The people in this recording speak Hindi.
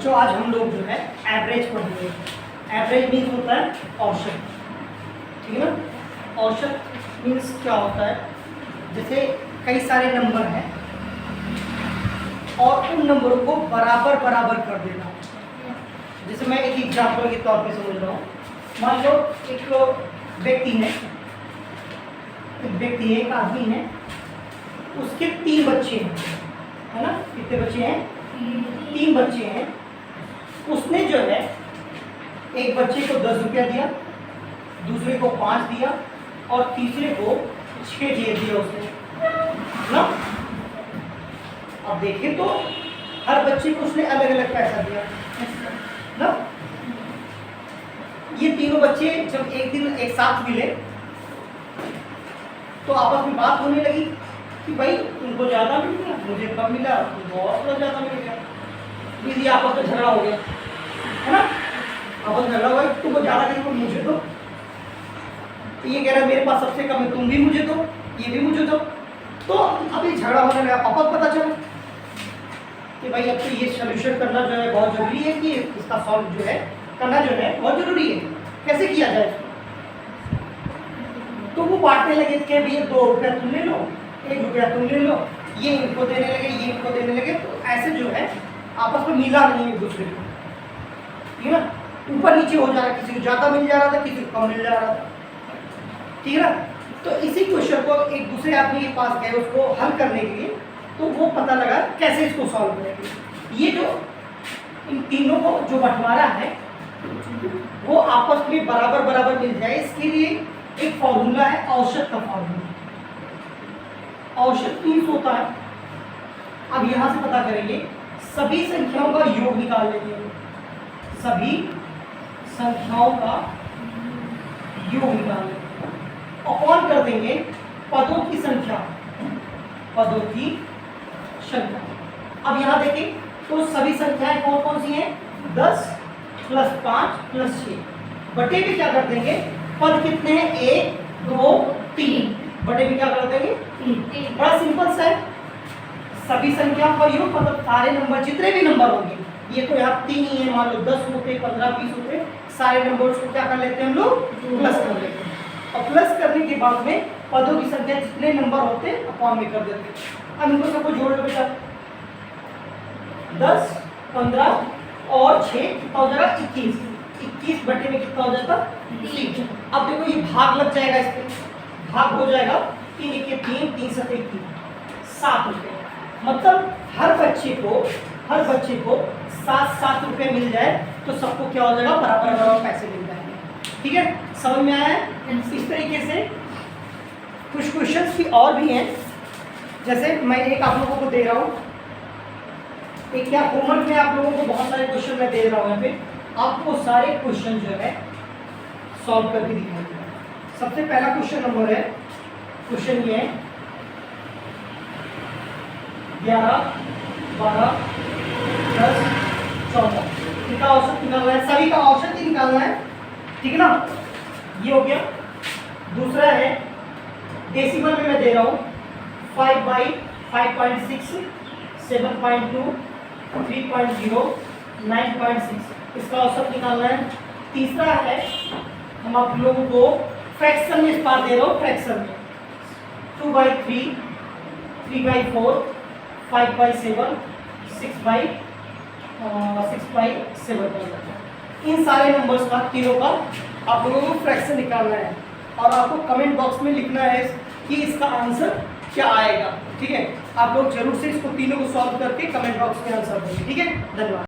बच्चों आज हम लोग जो है एवरेज पढ़ेंगे। एवरेज मीन्स होता है औसत, ठीक है ना। औसत मीन्स क्या होता है, जैसे कई सारे नंबर हैं और उन नंबरों को बराबर बराबर कर देना। जैसे मैं एक एग्जाम्पल के तौर पे समझ रहा हूँ। मान लो एक व्यक्ति है, एक आदमी है, उसके 3 बच्चे हैं, है ना। कितने बच्चे हैं? 3 बच्चे हैं। उसने जो है एक बच्चे को 10 रुपया दिया, दूसरे को 5 दिया और तीसरे को 6 दे दिया उसने ना। अब देखें तो हर बच्चे को उसने अलग अलग पैसा दिया ना। ये तीनों बच्चे जब एक दिन एक साथ मिले तो आपस में बात होने लगी कि भाई उनको ज़्यादा मिल गया, मुझे कम मिला, उनको और थोड़ा ज़्यादा मिल गया। इसलिए आपस में झगड़ा हो गया, है ना। आपस में झगड़ा हुआ, तुमको ज़्यादा किसी को मुझे दो, तो ये कह रहा है मेरे पास सबसे कम है, तुम भी मुझे दो, ये भी मुझे दो। तो अभी झगड़ा होने लगा। पापा को पता चला कि भाई अब तो ये सोल्यूशन करना जो है बहुत ज़रूरी है, कि इसका सॉल्व जो है करना जो है बहुत ज़रूरी है। कैसे किया जाए इसको? तो वो बांटने लगे कि भैया 2 रुपया तुम ले लो, 1 रुपया तुम ले लो, ये इनको देने लगे, ये इनको देने लगे। तो ऐसे जो है आपस में मिला नहीं एक दूसरे को, ठीक है ना। ऊपर नीचे हो जा रहा है, किसी को ज़्यादा मिल जा रहा था, किसी को कम मिल जा रहा था, ठीक है ना। तो इसी क्वेश्चन को एक दूसरे आदमी के पास गए उसको हल करने के लिए, तो वो पता लगा कैसे इसको सॉल्व करेंगे। ये जो इन तीनों को जो बंटवारा है वो आपस में बराबर बराबर मिल जाए, इसके लिए एक फॉर्मूला है, औसत का फॉर्मूला। औसत मीन्स होता है, अब यहां से पता करेंगे, सभी संख्याओं का योग निकाल लेंगे। सभी संख्याओं का योग निकाल लेंगे, अपॉन कर देंगे पदों की संख्या, पदों की संख्या। अब यहां देखें तो सभी संख्याएं कौन कौन सी हैं? 10 + 5 + 6 बटे में क्या कर देंगे? पद कितने हैं? 1 2 3 बटे में क्या कर देंगे? 3। बड़ा सिंपल सा है। सभी संख्याओं का योग मतलब सारे नंबर, जितने भी नंबर होंगे, ये तो यहाँ 3 ही है, मान लो 10 होते, 15 20 होते, सारे नंबर्स को क्या कर लेते हैं हम लोग? प्लस कर लेते हैं। और प्लस करने के बाद में पदों की संख्या जितने नंबर होते हैं अपॉन में कर देते हैं। अब इनको सबको जोड़ लो बेटा। 10 15 और 6 कितना हो जाएगा? 21। 21 बटे में कितना हो जाता? 3। अब देखो ये भाग लग जाएगा, इस पे भाग हो जाएगा। 3 1 3 3 7 3 7 रुपये। मतलब हर बच्चे को 7 रुपये मिल जाए तो सबको क्या हो जाएगा? बराबर बराबर पैसे मिल जाएंगे। ठीक है, समझ में आया है? इस तरीके से कुछ क्वेश्चंस भी और भी हैं, जैसे मैं एक आप लोगों को दे रहा हूँ, एक क्या होमवर्क में आप लोगों को बहुत सारे क्वेश्चन मैं दे रहा हूँ। यहाँ पे आपको सारे क्वेश्चन जो है सॉल्व करके दिखाएंगे। सबसे पहला क्वेश्चन नंबर है, क्वेश्चन ये है 11 12 10 14 इनका औसत निकालना है, सभी का औसत ही निकालना है, ठीक है ना। ये हो गया। दूसरा है डेसिमल में मैं दे रहा हूँ 5/5.6 7.2 3.0 9.6 इसका औसत निकालना है। तीसरा है हम आप लोगों को फ्रैक्शन में इस बार दे रहा हूँ, फ्रैक्शन में 2/3 3/4 5/7 6/7 इन सारे नंबर्स का, तीनों का आप लोगों को फ्रैक्शन निकालना है और आपको कमेंट बॉक्स में लिखना है कि इसका आंसर क्या आएगा। ठीक है, आप लोग जरूर से इसको तीनों को सॉल्व करके कमेंट बॉक्स में आंसर देंगे। ठीक है, धन्यवाद।